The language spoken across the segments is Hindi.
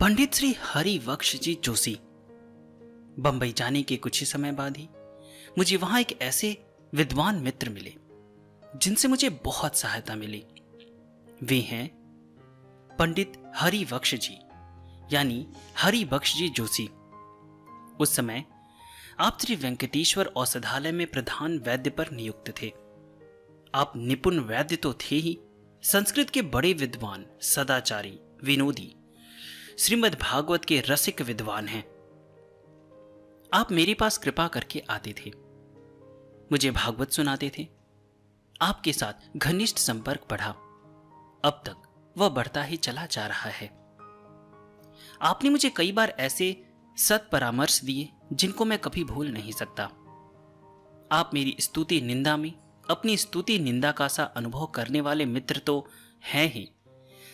पंडित श्री हरिवक्ष जी जोशी। बंबई जाने के कुछ ही समय बाद ही मुझे वहां एक ऐसे विद्वान मित्र मिले जिनसे मुझे बहुत सहायता मिली। वे हैं पंडित हरिवक्ष जी, यानी हरिबख्श जी जोशी। उस समय आप श्री वेंकटेश्वर औषधालय में प्रधान वैद्य पर नियुक्त थे। आप निपुण वैद्य तो थे ही, संस्कृत के बड़े विद्वान, सदाचारी, विनोदी, श्रीमद् भागवत के रसिक विद्वान हैं। आप मेरे पास कृपा करके आते थे, मुझे भागवत सुनाते थे। आपके साथ घनिष्ठ संपर्क बढ़ा, अब तक वह बढ़ता ही चला जा रहा है। आपने मुझे कई बार ऐसे सत् परामर्श दिए जिनको मैं कभी भूल नहीं सकता। आप मेरी स्तुति निंदा में अपनी स्तुति निंदा का सा अनुभव करने वाले मित्र तो हैं ही,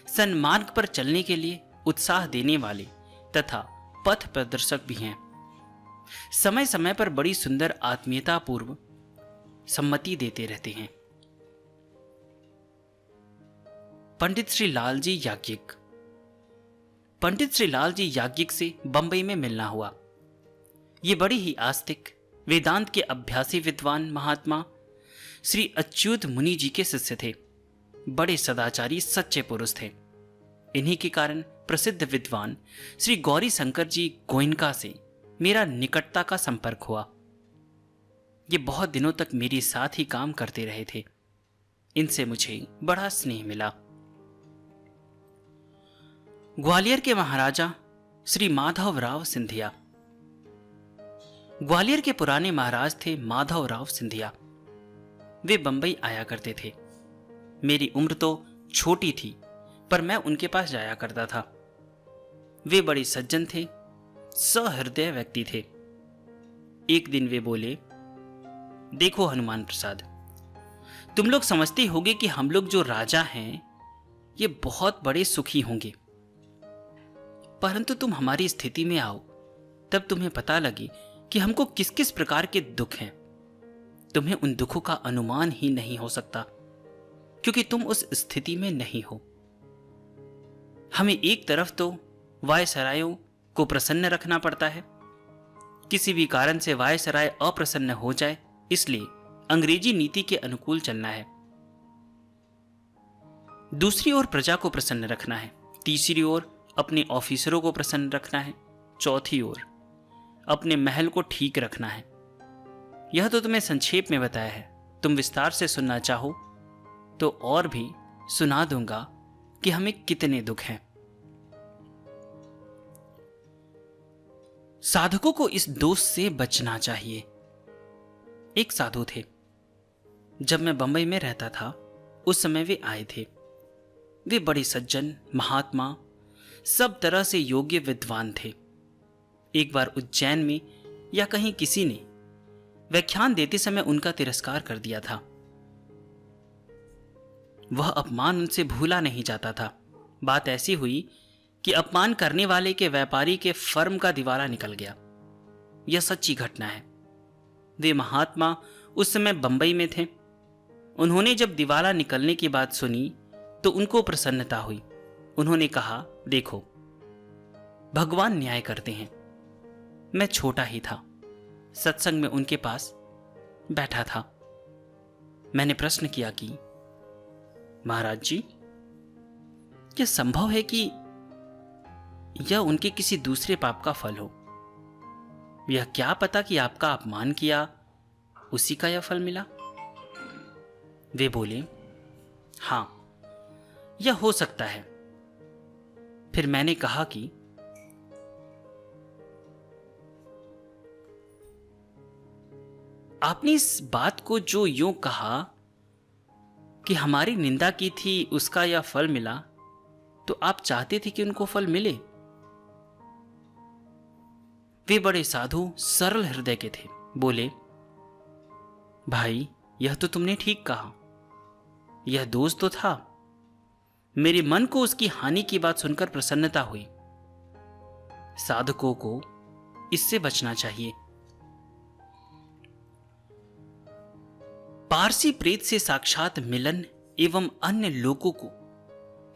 सन्मार्ग पर चलने के लिए उत्साह देने वाले तथा पथ प्रदर्शक भी हैं। समय समय पर बड़ी सुंदर आत्मीयता पूर्व सम्मति देते रहते हैं। पंडित श्री लालजी याज्ञिक। पंडित श्री लालजी याज्ञिक से बंबई में मिलना हुआ। ये बड़ी ही आस्तिक, वेदांत के अभ्यासी विद्वान महात्मा श्री अच्युत मुनि जी के शिष्य थे। बड़े सदाचारी, सच्चे पुरुष थे। इन्हीं के कारण प्रसिद्ध विद्वान श्री गौरी शंकर जी गोयनका से मेरा निकटता का संपर्क हुआ। ये बहुत दिनों तक मेरे साथ ही काम करते रहे थे। इनसे मुझे बड़ा स्नेह मिला। ग्वालियर के महाराजा श्री माधवराव सिंधिया। ग्वालियर के पुराने महाराज थे माधवराव सिंधिया। वे बंबई आया करते थे। मेरी उम्र तो छोटी थी, पर मैं उनके पास जाया करता था। वे बड़े सज्जन थे, सहृदय व्यक्ति थे। एक दिन वे बोले, देखो हनुमान प्रसाद, तुम लोग समझते होगे कि हम लोग जो राजा हैं ये बहुत बड़े सुखी होंगे, परंतु तुम हमारी स्थिति में आओ तब तुम्हें पता लगे कि हमको किस किस प्रकार के दुख हैं। तुम्हें उन दुखों का अनुमान ही नहीं हो सकता, क्योंकि तुम उस स्थिति में नहीं हो। हमें एक तरफ तो वायसरायों को प्रसन्न रखना पड़ता है, किसी भी कारण से वायसराय अप्रसन्न हो जाए इसलिए अंग्रेजी नीति के अनुकूल चलना है। दूसरी ओर प्रजा को प्रसन्न रखना है, तीसरी ओर अपने ऑफिसरों को प्रसन्न रखना है, चौथी ओर अपने महल को ठीक रखना है। यह तो तुम्हें संक्षेप में बताया है। तुम विस्तार से सुनना चाहो तो और भी सुना दूंगा कि हमें कितने दुख हैं। साधकों को इस दोष से बचना चाहिए। एक साधु थे, जब मैं बंबई में रहता था उस समय वे आए थे। वे बड़े सज्जन, महात्मा, सब तरह से योग्य विद्वान थे। एक बार उज्जैन में या कहीं किसी ने व्याख्यान देते समय उनका तिरस्कार कर दिया था। वह अपमान उनसे भूला नहीं जाता था। बात ऐसी हुई कि अपमान करने वाले के व्यापारी के फर्म का दिवाला निकल गया। यह सच्ची घटना है। वे महात्मा उस समय बंबई में थे। उन्होंने जब दिवाला निकलने की बात सुनी तो उनको प्रसन्नता हुई। उन्होंने कहा, देखो भगवान न्याय करते हैं। मैं छोटा ही था, सत्संग में उनके पास बैठा था। मैंने प्रश्न किया कि महाराज जी, क्या संभव है कि यह उनके किसी दूसरे पाप का फल हो? यह क्या पता कि आपका अपमान किया उसी का यह फल मिला? वे बोले, हां, यह हो सकता है। फिर मैंने कहा कि आपने इस बात को जो यूं कहा कि हमारी निंदा की थी उसका यह फल मिला, तो आप चाहते थे कि उनको फल मिले? वे बड़े साधु, सरल हृदय के थे। बोले, भाई यह तो तुमने ठीक कहा, यह दोष तो था। मेरे मन को उसकी हानि की बात सुनकर प्रसन्नता हुई। साधकों को इससे बचना चाहिए। पारसी प्रेत से साक्षात मिलन एवं अन्य लोगों को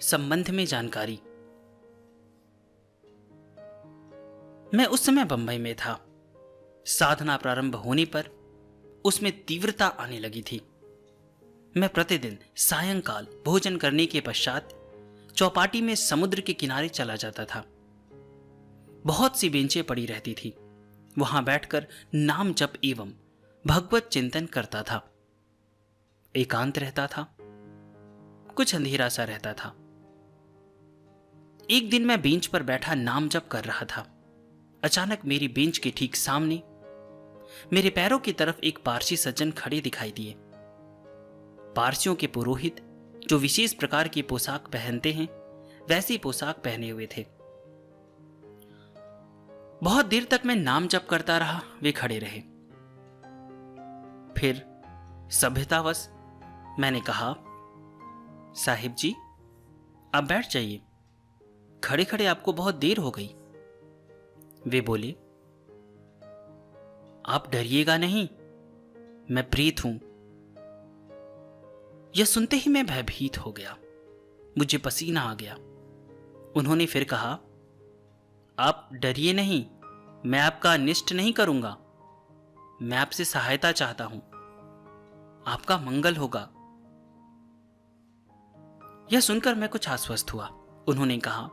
संबंध में जानकारी। मैं उस समय बंबई में था। साधना प्रारंभ होने पर उसमें तीव्रता आने लगी थी। मैं प्रतिदिन सायंकाल भोजन करने के पश्चात चौपाटी में समुद्र के किनारे चला जाता था। बहुत सी बेंचें पड़ी रहती थी। वहां बैठकर नाम जप एवं भगवत चिंतन करता था। एकांत रहता था, कुछ अंधेरा सा रहता था। एक दिन मैं बेंच पर बैठा नाम जप कर रहा था। अचानक मेरी बेंच के ठीक सामने मेरे पैरों की तरफ एक पारसी सज्जन खड़े दिखाई दिए। पारसियों के पुरोहित जो विशेष प्रकार की पोशाक पहनते हैं, वैसी पोशाक पहने हुए थे। बहुत देर तक मैं नाम जप करता रहा, वे खड़े रहे। फिर सभ्यतावश मैंने कहा, साहिब जी आप बैठ जाइए, खड़े खड़े आपको बहुत देर हो गई। वे बोले, आप डरिएगा नहीं, मैं प्रेत हूं। यह सुनते ही मैं भयभीत हो गया, मुझे पसीना आ गया। उन्होंने फिर कहा, आप डरिए नहीं, मैं आपका अनिष्ट नहीं करूंगा, मैं आपसे सहायता चाहता हूं, आपका मंगल होगा। यह सुनकर मैं कुछ आश्वस्त हुआ। उन्होंने कहा,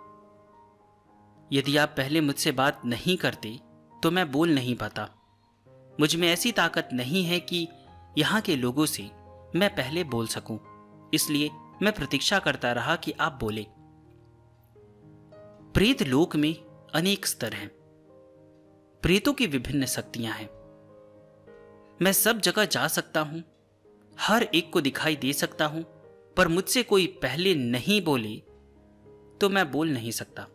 यदि आप पहले मुझसे बात नहीं करते तो मैं बोल नहीं पाता। मुझ में ऐसी ताकत नहीं है कि यहां के लोगों से मैं पहले बोल सकूं, इसलिए मैं प्रतीक्षा करता रहा कि आप बोले। प्रेत लोक में अनेक स्तर हैं। प्रेतों की विभिन्न शक्तियां हैं। मैं सब जगह जा सकता हूं, हर एक को दिखाई दे सकता हूं, पर मुझसे कोई पहले नहीं बोले तो मैं बोल नहीं सकता।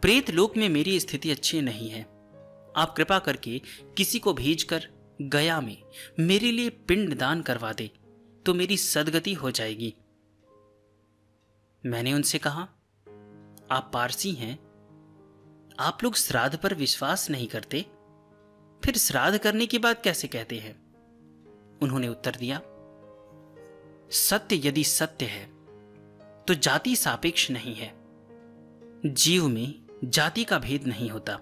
प्रेत लोक में मेरी स्थिति अच्छी नहीं है। आप कृपा करके किसी को भेजकर गया में मेरे लिए पिंड दान करवा दे तो मेरी सदगति हो जाएगी। मैंने उनसे कहा, आप पारसी हैं, आप लोग श्राद्ध पर विश्वास नहीं करते, फिर श्राद्ध करने की बात कैसे कहते हैं? उन्होंने उत्तर दिया, सत्य यदि सत्य है तो जाति सापेक्ष नहीं है। जीव में जाति का भेद नहीं होता।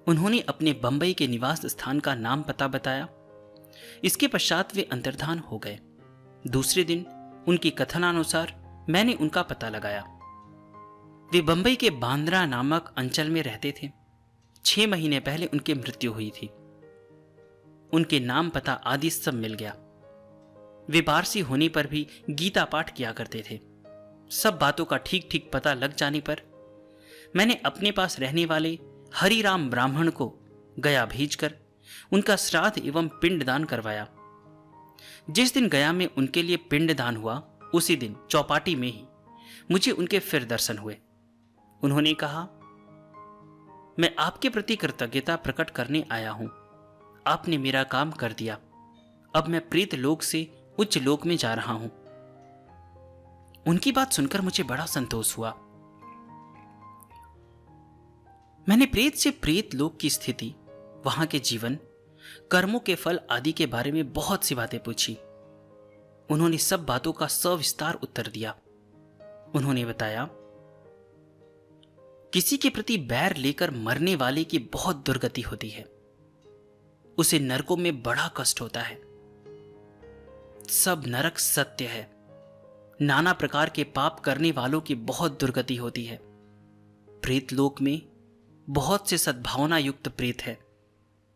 उन्होंने अपने बंबई के निवास स्थान का नाम पता बताया। इसके पश्चात वे अंतर्धान हो गए। दूसरे दिन उनकी कथनानुसार मैंने उनका पता लगाया। वे बंबई के बांद्रा नामक अंचल में रहते थे। 6 महीने पहले उनकी मृत्यु हुई थी। उनके नाम पता आदि सब मिल गया। वे पारसी होने पर भी गीता पाठ किया करते थे। सब बातों का ठीक ठीक पता लग जाने पर मैंने अपने पास रहने वाले हरिराम ब्राह्मण को गया भेजकर उनका श्राद्ध एवं पिंडदान करवाया। जिस दिन गया में उनके लिए पिंडदान हुआ, उसी दिन चौपाटी में ही मुझे उनके फिर दर्शन हुए। उन्होंने कहा, मैं आपके प्रति कृतज्ञता प्रकट करने आया हूं। आपने मेरा काम कर दिया। अब मैं प्रेत लोक से उच्च लोक में जा रहा हूं। उनकी बात सुनकर मुझे बड़ा संतोष हुआ। मैंने प्रेत से प्रेत लोक की स्थिति, वहां के जीवन, कर्मों के फल आदि के बारे में बहुत सी बातें पूछी। उन्होंने सब बातों का सविस्तार उत्तर दिया। उन्होंने बताया, किसी के प्रति बैर लेकर मरने वाले की बहुत दुर्गति होती है। उसे नरकों में बड़ा कष्ट होता है। सब नरक सत्य है। नाना प्रकार के पाप करने वालों की बहुत दुर्गति होती है। प्रेत लोक में बहुत से सद्भावना युक्त प्रेत है,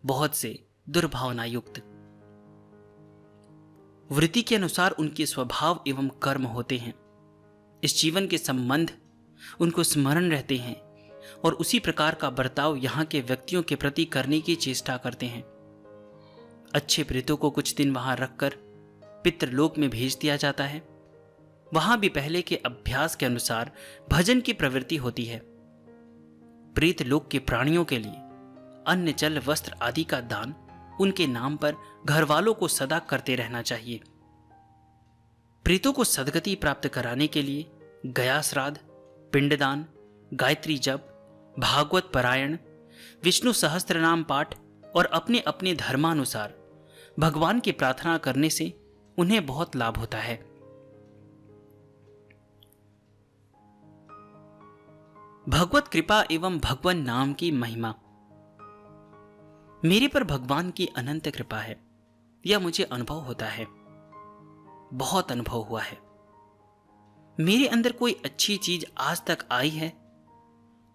बहुत से दुर्भावना युक्त। वृत्ति के अनुसार उनके स्वभाव एवं कर्म होते हैं। इस जीवन के संबंध उनको स्मरण रहते हैं और उसी प्रकार का बर्ताव यहां के व्यक्तियों के प्रति करने की चेष्टा करते हैं। अच्छे प्रेतों को कुछ दिन वहां रखकर पितृलोक में भेज दिया जाता है। वहां भी पहले के अभ्यास के अनुसार भजन की प्रवृत्ति होती है। प्रेत लोक के प्राणियों के लिए अन्न, जल, वस्त्र आदि का दान उनके नाम पर घर वालों को सदा करते रहना चाहिए। प्रेतों को सदगति प्राप्त कराने के लिए गया श्राद्ध, पिंडदान, गायत्री जप, भागवत पारायण, विष्णु सहस्त्र नाम पाठ और अपने अपने धर्मानुसार भगवान की प्रार्थना करने से उन्हें बहुत लाभ होता है। भगवत कृपा एवं भगवान नाम की महिमा। मेरे पर भगवान की अनंत कृपा है, यह मुझे अनुभव होता है, बहुत अनुभव हुआ है। मेरे अंदर कोई अच्छी चीज आज तक आई है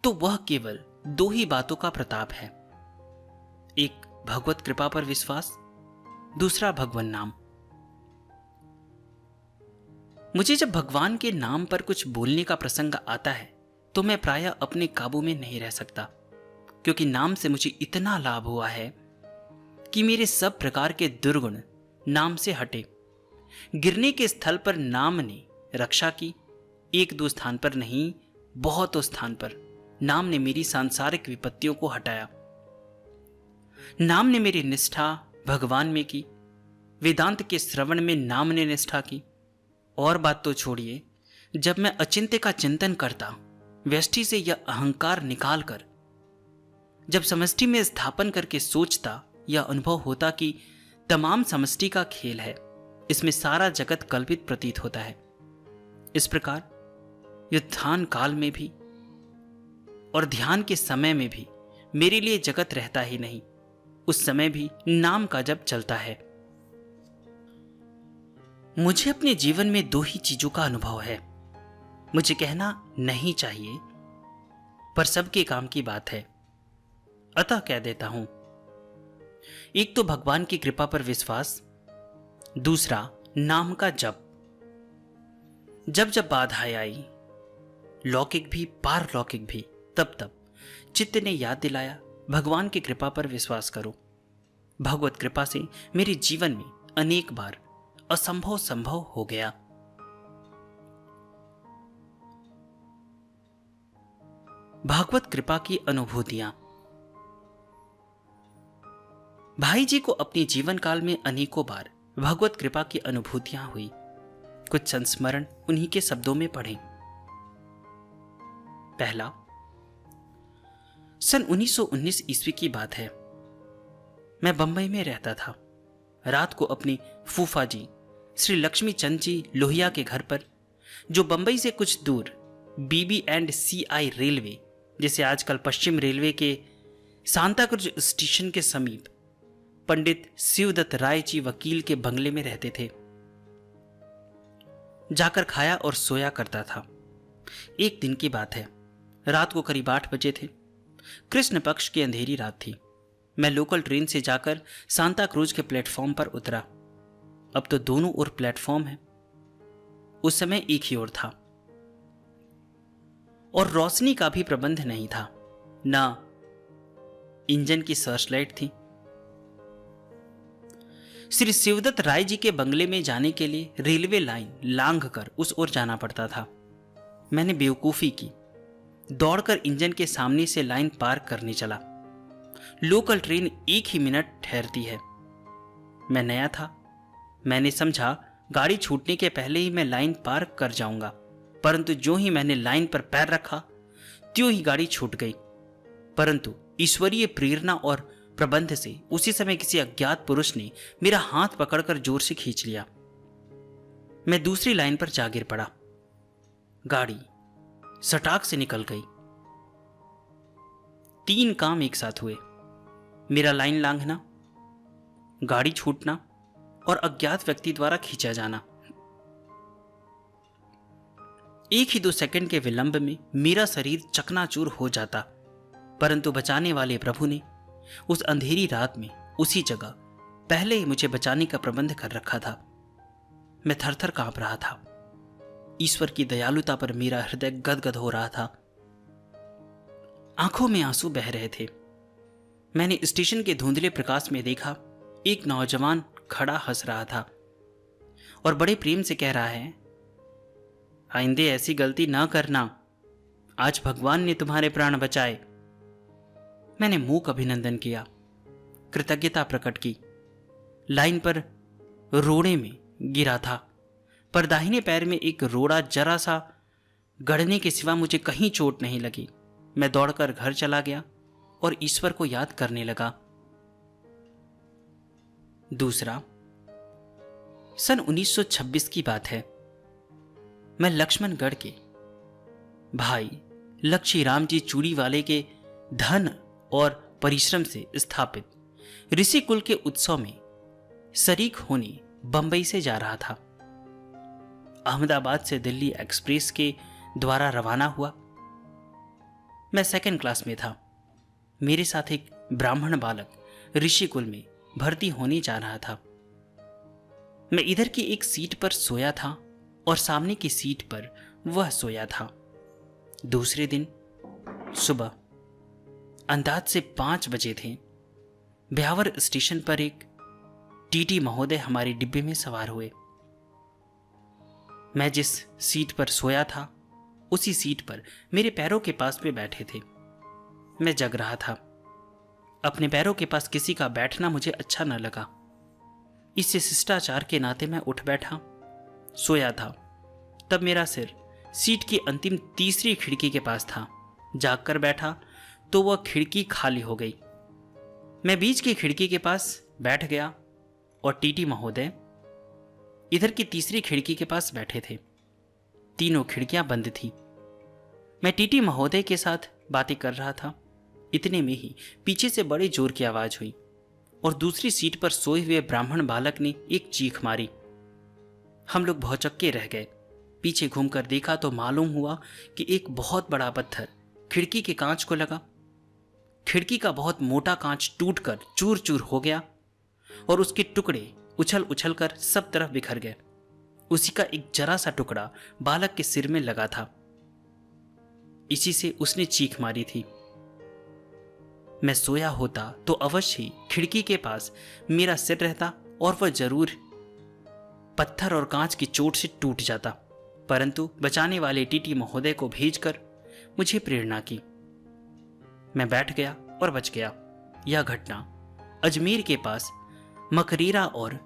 तो वह केवल दो ही बातों का प्रताप है। एक भगवत कृपा पर विश्वास, दूसरा भगवान नाम। मुझे जब भगवान के नाम पर कुछ बोलने का प्रसंग आता है तो मैं प्रायः अपने काबू में नहीं रह सकता, क्योंकि नाम से मुझे इतना लाभ हुआ है कि मेरे सब प्रकार के दुर्गुण नाम से हटे। गिरने के स्थल पर नाम ने रक्षा की, एक दो स्थान पर नहीं, बहुतों स्थान पर नाम ने मेरी सांसारिक विपत्तियों को हटाया। नाम ने मेरी निष्ठा भगवान में की, वेदांत के श्रवण में नाम ने निष्ठा की। और बात तो छोड़िए, जब मैं अचिंत्य का चिंतन करता, व्यष्टि से यह अहंकार निकालकर जब समष्टि में स्थापन करके सोचता, यह अनुभव होता कि तमाम समष्टि का खेल है, इसमें सारा जगत कल्पित प्रतीत होता है। इस प्रकार युद्धान काल में भी और ध्यान के समय में भी मेरे लिए जगत रहता ही नहीं, उस समय भी नाम का जप चलता है। मुझे अपने जीवन में दो ही चीजों का अनुभव है। मुझे कहना नहीं चाहिए, पर सबके काम की बात है, अतः कह देता हूं। एक तो भगवान की कृपा पर विश्वास, दूसरा नाम का जप। जब जब बाधाएं आई, लौकिक भी पारलौकिक भी, तब तब चित्त ने याद दिलाया, भगवान की कृपा पर विश्वास करो। भगवत कृपा से मेरे जीवन में अनेक बार असंभव संभव हो गया। भागवत कृपा की अनुभूतियां। भाई जी को अपने जीवन काल में अनेकों बार भगवत कृपा की अनुभूतियां हुई। कुछ संस्मरण उन्हीं के शब्दों में पढ़ें। पहला, सन 1919 ईस्वी की बात है। मैं बंबई में रहता था। रात को अपनी फूफा जी श्री लक्ष्मी चंद जी लोहिया के घर पर, जो बंबई से कुछ दूर BB&CI रेलवे, जिसे आजकल पश्चिम रेलवे के सांताक्रुज स्टेशन के समीप पंडित शिवदत्त राय जी वकील के बंगले में रहते थे, जाकर खाया और सोया करता था। एक दिन की बात है, रात को करीब 8 बजे थे। कृष्ण पक्ष की अंधेरी रात थी। मैं लोकल ट्रेन से जाकर सांता क्रूज के प्लेटफॉर्म पर उतरा। अब तो दोनों ओर प्लेटफॉर्म है, उस समय एक ही ओर था और रोशनी का भी प्रबंध नहीं था, ना इंजन की सर्च लाइट थी। श्री शिवदत्त राय जी के बंगले में जाने के लिए रेलवे लाइन लांघ कर उस ओर जाना पड़ता था। मैंने बेवकूफी की, दौड़कर इंजन के सामने से लाइन पार करने चला। लोकल ट्रेन 1 ही मिनट ठहरती है। मैं नया था, मैंने समझा गाड़ी छूटने के पहले ही मैं लाइन पार कर जाऊंगा, परंतु जो ही मैंने लाइन पर पैर रखा त्यों ही गाड़ी छूट गई। परंतु ईश्वरीय प्रेरणा और प्रबंध से उसी समय किसी अज्ञात पुरुष ने मेरा हाथ पकड़कर जोर से खींच लिया। मैं दूसरी लाइन पर जा गिर पड़ा। गाड़ी सटाक से निकल गई। 3 काम एक साथ हुए, मेरा लाइन लांघना, गाड़ी छूटना और अज्ञात व्यक्ति द्वारा खींचा जाना। 1 ही 2 सेकंड के विलंब में मेरा शरीर चकनाचूर हो जाता, परंतु बचाने वाले प्रभु ने उस अंधेरी रात में उसी जगह पहले ही मुझे बचाने का प्रबंध कर रखा था। मैं थरथर कांप रहा था। ईश्वर की दयालुता पर मेरा हृदय गदगद हो रहा था। आंखों में आंसू बह रहे थे। मैंने स्टेशन के धुंधले प्रकाश में देखा, एक नौजवान खड़ा हंस रहा था और बड़े प्रेम से कह रहा है, आइंदे ऐसी गलती ना करना, आज भगवान ने तुम्हारे प्राण बचाए। मैंने मूक अभिनंदन किया, कृतज्ञता प्रकट की। लाइन पर रोड़े में गिरा था, पर दाहिने पैर में एक रोड़ा जरा सा गड़ने के सिवा मुझे कहीं चोट नहीं लगी। मैं दौड़कर घर चला गया और ईश्वर को याद करने लगा। दूसरा, सन 1926 की बात है। मैं लक्ष्मणगढ़ के भाई लक्ष्मी राम जी चूड़ी वाले के धन और परिश्रम से स्थापित ऋषि कुल के उत्सव में शरीक होने बंबई से जा रहा था। अहमदाबाद से दिल्ली एक्सप्रेस के द्वारा रवाना हुआ। मैं सेकंड क्लास में था। मेरे साथ एक ब्राह्मण बालक ऋषि कुल में भर्ती होने जा रहा था। मैं इधर की एक सीट पर सोया था और सामने की सीट पर वह सोया था। दूसरे दिन सुबह अंदाज से 5 बजे थे। ब्यावर स्टेशन पर एक टीटी महोदय हमारे डिब्बे में सवार हुए। मैं जिस सीट पर सोया था उसी सीट पर मेरे पैरों के पास में बैठे थे। मैं जग रहा था। अपने पैरों के पास किसी का बैठना मुझे अच्छा न लगा। इससे शिष्टाचार के नाते मैं उठ बैठा। सोया था। तब मेरा सिर सीट की अंतिम तीसरी खिड़की के पास था। जागकर बैठा तो वह खिड़की खाली हो गई। मैं बीच की खिड़की के पास बैठ गया और टीटी महोदय इधर की तीसरी खिड़की के पास बैठे थे। तीनों खिड़कियां बंद थी। मैं टीटी महोदय के साथ बातें कर रहा था। इतने में ही पीछे से बड़े जोर की आवाज हुई और दूसरी सीट पर सोए हुए ब्राह्मण बालक ने एक चीख मारी। हम लोग भौचक्के रह गए। पीछे घूमकर देखा तो मालूम हुआ कि एक बहुत बड़ा पत्थर खिड़की के कांच को लगा। खिड़की का बहुत मोटा कांच टूटकर चूर चूर हो गया और उसके टुकड़े उछल उछल कर सब तरफ बिखर गए। उसी का एक जरा सा टुकड़ा बालक के सिर में लगा था। इसी से उसने चीख मारी थी। मैं सोया होता तो अवश्य ही खिड़की के पास मेरा सिर रहता और वह जरूर पत्थर और कांच की चोट से टूट जाता, परंतु बचाने वाले टीटी महोदय को भेजकर मुझे प्रेरणा की। मैं बैठ गया और बच गया। यह घटना अजमेर के पास मकरीरा और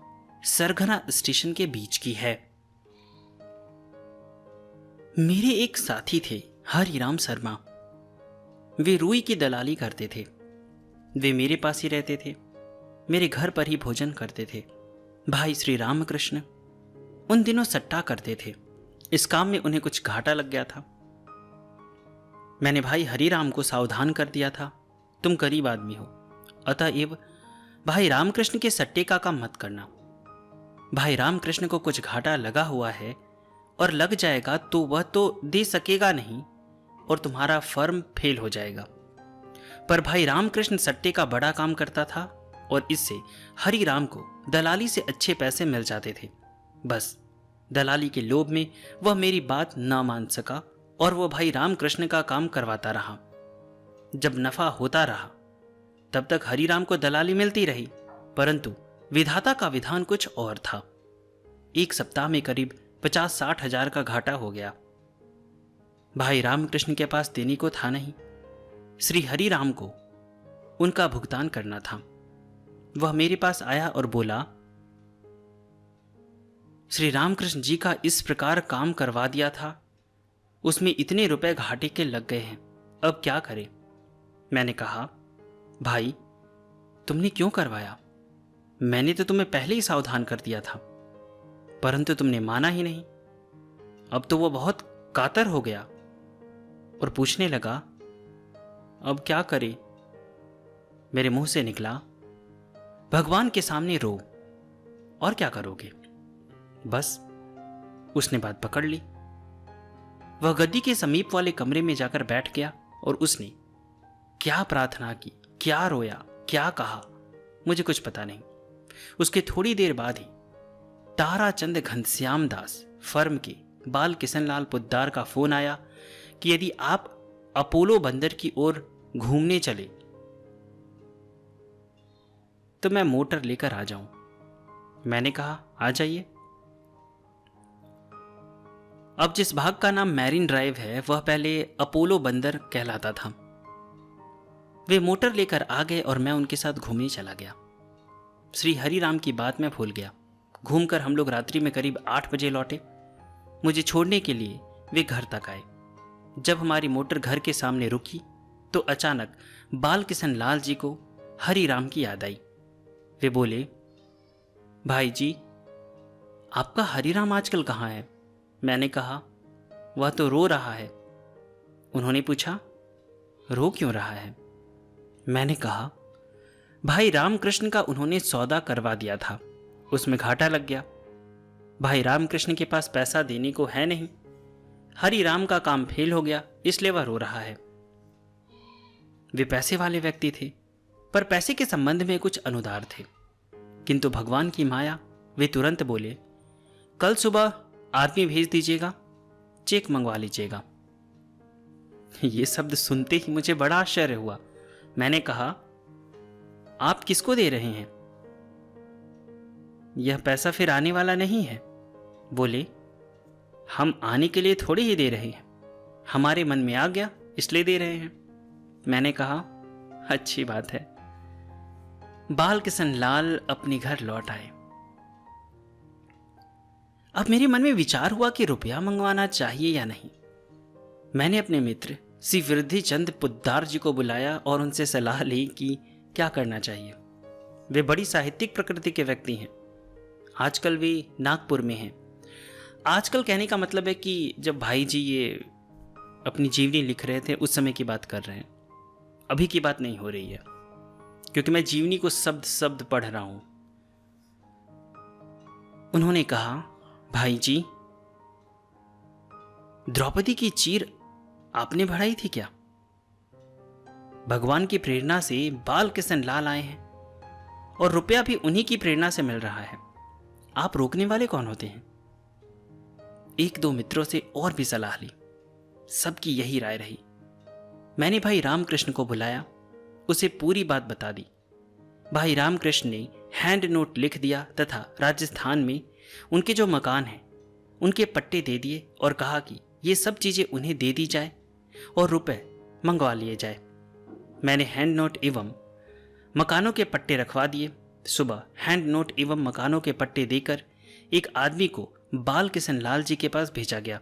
सरगना स्टेशन के बीच की है। मेरे एक साथी थे हरिराम शर्मा। वे रुई की दलाली करते थे। वे मेरे पास ही रहते थे। मेरे घर पर ही भोजन करते थे। भाई श्री रामकृष्ण उन दिनों सट्टा करते थे। इस काम में उन्हें कुछ घाटा लग गया था। मैंने भाई हरिराम को सावधान कर दिया था, तुम गरीब आदमी हो, अतएव भाई रामकृष्ण के सट्टे का काम मत करना। भाई रामकृष्ण को कुछ घाटा लगा हुआ है और लग जाएगा तो वह तो दे सकेगा नहीं और तुम्हारा फर्म फेल हो जाएगा। पर भाई रामकृष्ण सट्टे का बड़ा काम करता था और इससे हरिराम को दलाली से अच्छे पैसे मिल जाते थे। बस दलाली के लोभ में वह मेरी बात ना मान सका और वह भाई रामकृष्ण का काम करवाता रहा। जब नफा होता रहा तब तक हरिराम को दलाली मिलती रही, परंतु विधाता का विधान कुछ और था। एक सप्ताह में करीब 50-60 हजार का घाटा हो गया। भाई रामकृष्ण के पास देने को था नहीं। श्री हरिराम को उनका भुगतान करना था। वह मेरे पास आया और बोला, श्री रामकृष्ण जी का इस प्रकार काम करवा दिया था, उसमें इतने रुपए घाटे के लग गए हैं, अब क्या करें। मैंने कहा, भाई तुमने क्यों करवाया? मैंने तो तुम्हें पहले ही सावधान कर दिया था, परंतु तुमने माना ही नहीं। अब तो वो बहुत कातर हो गया और पूछने लगा, अब क्या करे? मेरे मुंह से निकला, भगवान के सामने रो, और क्या करोगे? बस उसने बात पकड़ ली। वह गद्दी के समीप वाले कमरे में जाकर बैठ गया और उसने क्या प्रार्थना की, क्या रोया, क्या कहा, मुझे कुछ पता नहीं। उसके थोड़ी देर बाद ही ताराचंद घनश्याम दास फर्म के बाल किशनलाल पोद्दार का फोन आया कि यदि आप अपोलो बंदर की ओर घूमने चले तो मैं मोटर लेकर आ जाऊं। मैंने कहा, आ जाइए। अब जिस भाग का नाम मैरिन ड्राइव है वह पहले अपोलो बंदर कहलाता था। वे मोटर लेकर आ गए और मैं उनके साथ घूमने चला गया। श्री हरिराम की बात मैं भूल गया। घूमकर हम लोग रात्रि में करीब 8 बजे लौटे। मुझे छोड़ने के लिए वे घर तक आए। जब हमारी मोटर घर के सामने रुकी तो अचानक बाल किशन लाल जी को हरिराम की याद आई। वे बोले, भाई जी आपका हरिराम आजकल कहाँ है? मैंने कहा, वह तो रो रहा है। उन्होंने पूछा, रो क्यों रहा है? मैंने कहा, भाई रामकृष्ण का उन्होंने सौदा करवा दिया था, उसमें घाटा लग गया। भाई रामकृष्ण के पास पैसा देने को है नहीं। हरि राम का काम फेल हो गया, इसलिए वह रो रहा है। वे पैसे वाले व्यक्ति थे, पर पैसे के संबंध में कुछ अनुदार थे। किंतु भगवान की माया, वे तुरंत बोले, कल सुबह आदमी भेज दीजिएगा, चेक मंगवा लीजिएगा। ये शब्द सुनते ही मुझे बड़ा आश्चर्य हुआ। मैंने कहा, आप किसको दे रहे हैं? यह पैसा फिर आने वाला नहीं है। बोले, हम आने के लिए थोड़ी ही दे रहे हैं, हमारे मन में आ गया इसलिए दे रहे हैं। मैंने कहा, अच्छी बात है। बाल किशन लाल अपने घर लौट आए। अब मेरे मन में विचार हुआ कि रुपया मंगवाना चाहिए या नहीं। मैंने अपने मित्र श्री वृद्धि चंद पुद्दार जी को बुलाया और उनसे सलाह ली कि क्या करना चाहिए। वे बड़ी साहित्यिक प्रकृति के व्यक्ति हैं। आजकल वे नागपुर में हैं। आजकल कहने का मतलब है कि जब भाई जी ये अपनी जीवनी लिख रहे थे उस समय की बात कर रहे हैं, अभी की बात नहीं हो रही है, क्योंकि मैं जीवनी को शब्द शब्द पढ़ रहा हूं। उन्होंने कहा, भाई जी, द्रौपदी की चीर आपने बढ़ाई थी क्या? भगवान की प्रेरणा से बाल किशन लाल आए हैं और रुपया भी उन्हीं की प्रेरणा से मिल रहा है। आप रोकने वाले कौन होते हैं? एक दो मित्रों से और भी सलाह ली, सबकी यही राय रही। मैंने भाई रामकृष्ण को बुलाया, उसे पूरी बात बता दी। भाई रामकृष्ण ने हैंड नोट लिख दिया तथा राजस्थान में उनके जो मकान हैं उनके पट्टे दे दिए और कहा कि ये सब चीजें उन्हें दे दी जाए और रुपए मंगवा लिए जाए। मैंने हैंड नोट एवं मकानों के पट्टे रखवा दिए। सुबह हैंड नोट एवं मकानों के पट्टे देकर एक आदमी को बाल किशन लाल जी के पास भेजा गया।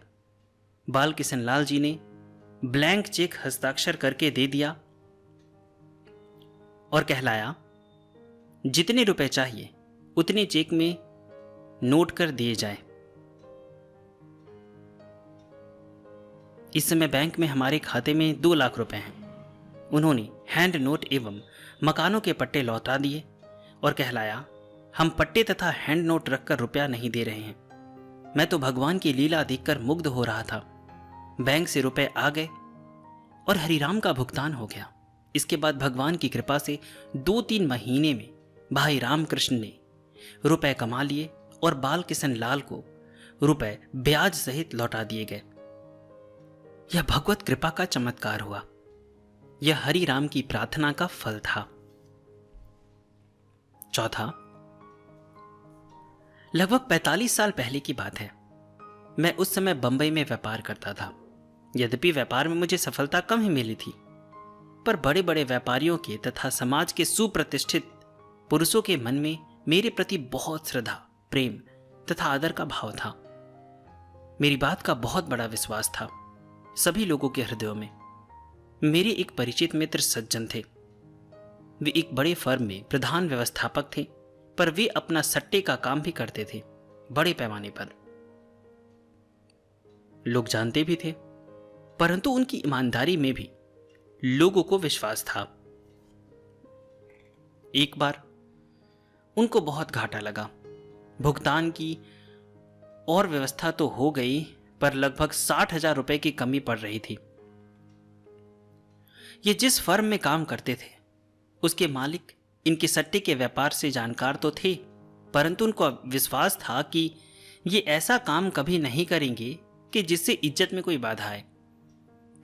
बाल किशन लाल जी ने ब्लैंक चेक हस्ताक्षर करके दे दिया और कहलाया, जितने रुपए चाहिए उतने चेक में नोट कर दिए जाए। इस समय बैंक में हमारे खाते में 2 लाख रुपए हैं। उन्होंने हैंड नोट एवं मकानों के पट्टे लौटा दिए और कहलाया, हम पट्टे तथा हैंड नोट रखकर रुपया नहीं दे रहे हैं। मैं तो भगवान की लीला देखकर मुग्ध हो रहा था। बैंक से रुपए आ गए और हरिराम का भुगतान हो गया। इसके बाद भगवान की कृपा से 2-3 महीने में भाई रामकृष्ण ने रुपए कमा लिए और बाल किशन लाल को रुपए ब्याज सहित लौटा दिए गए। यह भगवत कृपा का चमत्कार हुआ। यह हरि राम की प्रार्थना का फल था। चौथा, लगभग 45 साल पहले की बात है। मैं उस समय बंबई में व्यापार करता था। यद्यपि व्यापार में मुझे सफलता कम ही मिली थी, पर बड़े बड़े व्यापारियों के तथा समाज के सुप्रतिष्ठित पुरुषों के मन में मेरे प्रति बहुत श्रद्धा, प्रेम तथा आदर का भाव था। मेरी बात का बहुत बड़ा विश्वास था सभी लोगों के हृदयों में। मेरे एक परिचित मित्र सज्जन थे। वे एक बड़े फर्म में प्रधान व्यवस्थापक थे, पर वे अपना सट्टे का काम भी करते थे, बड़े पैमाने पर। लोग जानते भी थे, परंतु उनकी ईमानदारी में भी लोगों को विश्वास था। एक बार उनको बहुत घाटा लगा। भुगतान की और व्यवस्था तो हो गई, पर लगभग 60,000 रुपए की कमी पड़ रही थी। ये जिस फर्म में काम करते थे उसके मालिक इनके सट्टे के व्यापार से जानकार तो थे, परंतु उनको विश्वास था कि ये ऐसा काम कभी नहीं करेंगे कि जिससे इज्जत में कोई बाधा आए।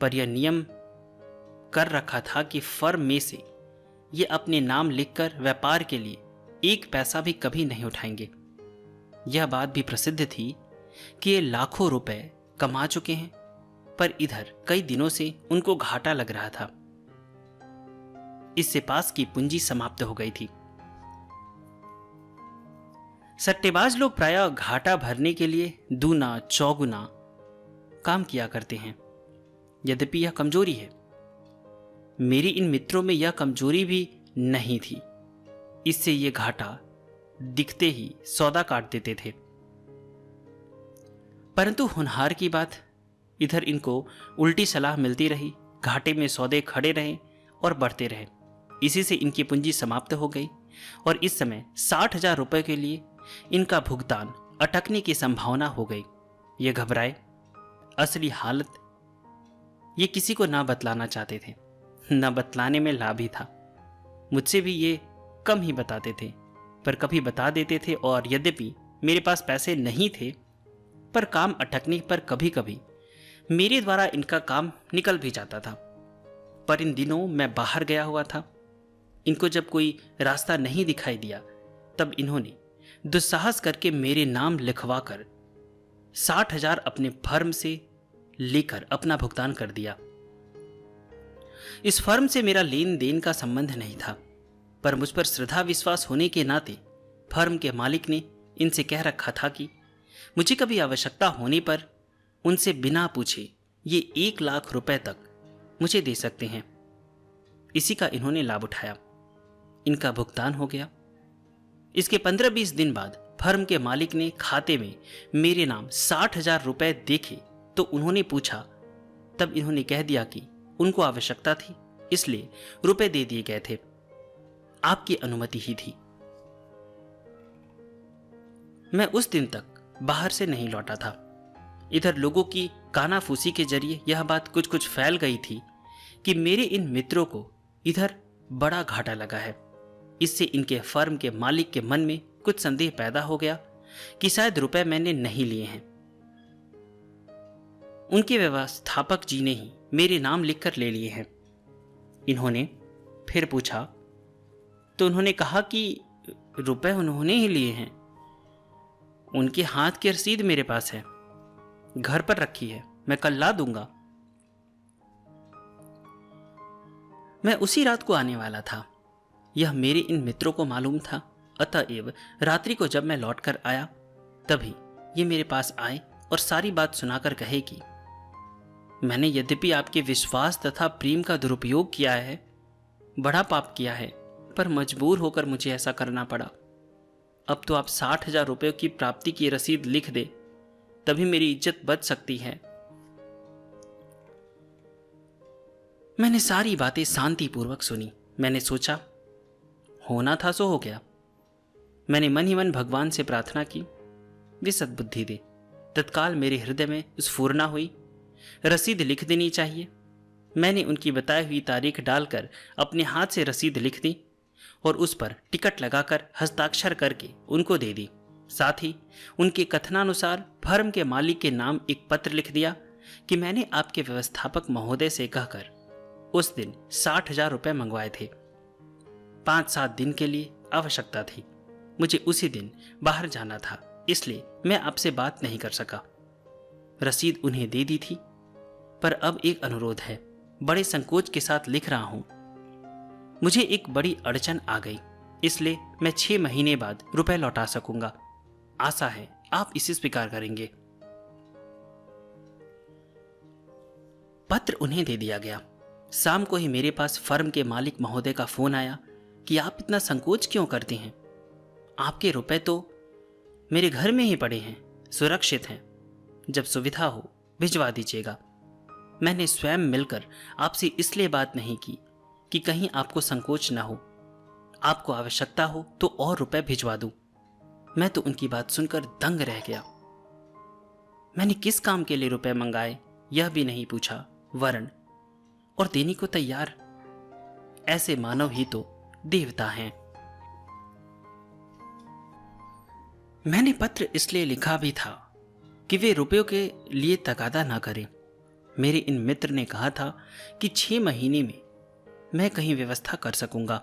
पर यह नियम कर रखा था कि फर्म में से ये अपने नाम लिखकर व्यापार के लिए 1 पैसा भी कभी नहीं उठाएंगे। यह बात भी प्रसिद्ध थी कि ये लाखों रुपए कमा चुके हैं, पर इधर कई दिनों से उनको घाटा लग रहा था। इससे पास की पूंजी समाप्त हो गई थी। सट्टेबाज लोग प्रायः घाटा भरने के लिए दूना चौगुना काम किया करते हैं। यद्यपि यह कमजोरी है, मेरी इन मित्रों में यह कमजोरी भी नहीं थी। इससे ये घाटा दिखते ही सौदा काट देते थे। परंतु होनहार की बात इधर इनको उल्टी सलाह मिलती रही, घाटे में सौदे खड़े रहे और बढ़ते रहे। इसी से इनकी पूंजी समाप्त हो गई और इस समय 60,000 रुपये के लिए इनका भुगतान अटकने की संभावना हो गई। ये घबराए। असली हालत ये किसी को ना बतलाना चाहते थे। न बतलाने में लाभ ही था। मुझसे भी ये कम ही बताते थे, पर कभी बता देते थे। और यद्यपि मेरे पास पैसे नहीं थे, पर काम अटकने पर कभी कभी मेरे द्वारा इनका काम निकल भी जाता था। पर इन दिनों मैं बाहर गया हुआ था। इनको जब कोई रास्ता नहीं दिखाई दिया, तब इन्होंने दुस्साहस करके मेरे नाम लिखवा कर 60,000 अपने फर्म से लेकर अपना भुगतान कर दिया। इस फर्म से मेरा लेन देन का संबंध नहीं था, पर मुझ पर श्रद्धा विश्वास होने के नाते फर्म के मालिक ने इनसे कह रखा था कि मुझे कभी आवश्यकता होने पर उनसे बिना पूछे ये 1 लाख रुपए तक मुझे दे सकते हैं। इसी का इन्होंने लाभ उठाया। इनका भुगतान हो गया। इसके 15-20 दिन बाद फर्म के मालिक ने खाते में मेरे नाम 60,000 रुपए देखे तो उन्होंने पूछा। तब इन्होंने कह दिया कि उनको आवश्यकता थी, इसलिए रुपए दे दिए गए थे। आपकी अनुमति ही थी। मैं उस दिन तक बाहर से नहीं लौटा था। इधर लोगों की कानाफूसी के जरिए यह बात कुछ कुछ फैल गई थी कि मेरे इन मित्रों को इधर बड़ा घाटा लगा है। इससे इनके फर्म के मालिक के मन में कुछ संदेह पैदा हो गया कि शायद रुपए मैंने नहीं लिए हैं। उनके व्यवस्थापक जी ने ही मेरे नाम लिखकर ले लिए हैं। इन्होंने फिर पूछा तो उन्होंने कहा कि रुपए उन्होंने ही लिए हैं। उनके हाथ की रसीद मेरे पास है, घर पर रखी है, मैं कल ला दूंगा। मैं उसी रात को आने वाला था, यह मेरे इन मित्रों को मालूम था। अतएव रात्रि को जब मैं लौटकर आया, तभी ये मेरे पास आए और सारी बात सुनाकर कहे कि मैंने यद्यपि आपके विश्वास तथा प्रेम का दुरुपयोग किया है, बड़ा पाप किया है, पर मजबूर होकर मुझे ऐसा करना पड़ा। अब तो आप 60,000 रुपये की प्राप्ति की रसीद लिख दे, तभी मेरी इज्जत बच सकती है। मैंने सारी बातें शांतिपूर्वक सुनी। मैंने सोचा होना था सो हो गया। मैंने मन ही मन भगवान से प्रार्थना की, वे सद्बुद्धि दे। तत्काल मेरे हृदय में स्फुरना हुई, रसीद लिख देनी चाहिए। मैंने उनकी बताई हुई तारीख डालकर अपने हाथ से रसीद लिख दी और उस पर टिकट लगाकर हस्ताक्षर करके उनको दे दी। साथ ही उनके कथनानुसार फर्म के मालिक के नाम एक पत्र लिख दिया कि मैंने आपके व्यवस्थापक महोदय से कहकर उस दिन 60,000 रुपये मंगवाए थे। 5-7 दिन के लिए आवश्यकता थी। मुझे उसी दिन बाहर जाना था, इसलिए मैं आपसे बात नहीं कर सका। रसीद उन्हें दे दी थी, पर अब एक अनुरोध है। बड़े संकोच के साथ लिख रहा हूं। मुझे एक बड़ी अड़चन आ गई, इसलिए मैं 6 महीने बाद रुपए लौटा सकूंगा। आशा है आप इसे स्वीकार करेंगे। पत्र उन्हें दे दिया गया। शाम को ही मेरे पास फर्म के मालिक महोदय का फोन आया कि आप इतना संकोच क्यों करते हैं, आपके रुपए तो मेरे घर में ही पड़े हैं, सुरक्षित हैं। जब सुविधा हो भिजवा दीजिएगा। मैंने स्वयं मिलकर आपसे इसलिए बात नहीं की कि कहीं आपको संकोच ना हो। आपको आवश्यकता हो तो और रुपए भिजवा दूं। मैं तो उनकी बात सुनकर दंग रह गया। मैंने किस काम के लिए रुपए मंगाए यह भी नहीं पूछा, वरन और देने को तैयार। ऐसे मानव ही तो देवता हैं। मैंने पत्र इसलिए लिखा भी था कि वे रुपयों के लिए तगादा ना करें। मेरे इन मित्र ने कहा था कि 6 महीने में मैं कहीं व्यवस्था कर सकूंगा।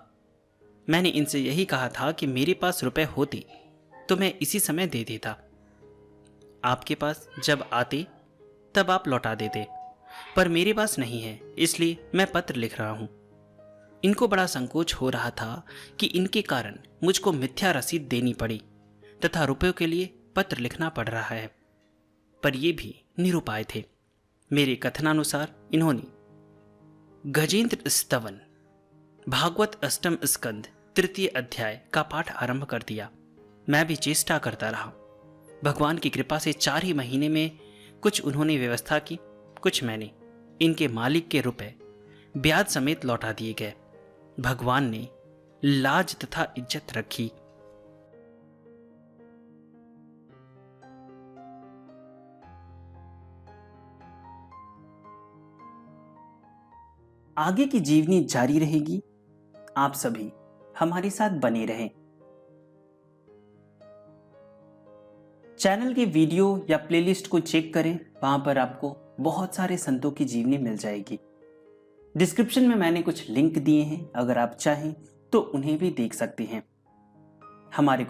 मैंने इनसे यही कहा था कि मेरे पास रुपए होते तो मैं इसी समय दे देता। आपके पास जब आते तब आप लौटा देते, पर मेरे पास नहीं है, इसलिए मैं पत्र लिख रहा हूं। इनको बड़ा संकोच हो रहा था कि इनके कारण मुझको मिथ्या रसीद देनी पड़ी तथा रुपयों के लिए पत्र लिखना पड़ रहा है, पर ये भी निरुपाय थे। मेरे कथनानुसार इन्होंने गजेंद्र स्तवन भागवत अष्टम स्कंद 3 अध्याय का पाठ आरंभ कर दिया। मैं भी चेष्टा करता रहा। भगवान की कृपा से 4 ही महीने में कुछ उन्होंने व्यवस्था की। कुछ मैंने इनके मालिक के रुपए ब्याज समेत लौटा दिए गए। भगवान ने लाज तथा इज्जत रखी। आगे की जीवनी जारी रहेगी। आप सभी हमारे साथ बने रहें। चैनल के वीडियो या प्लेलिस्ट को चेक करें, वहां पर आपको बहुत सारे संतों की जीवनी मिल जाएगी। डिस्क्रिप्शन में मैंने कुछ लिंक दिए हैं, अगर आप चाहें तो उन्हें भी देख सकते हैं। हमारे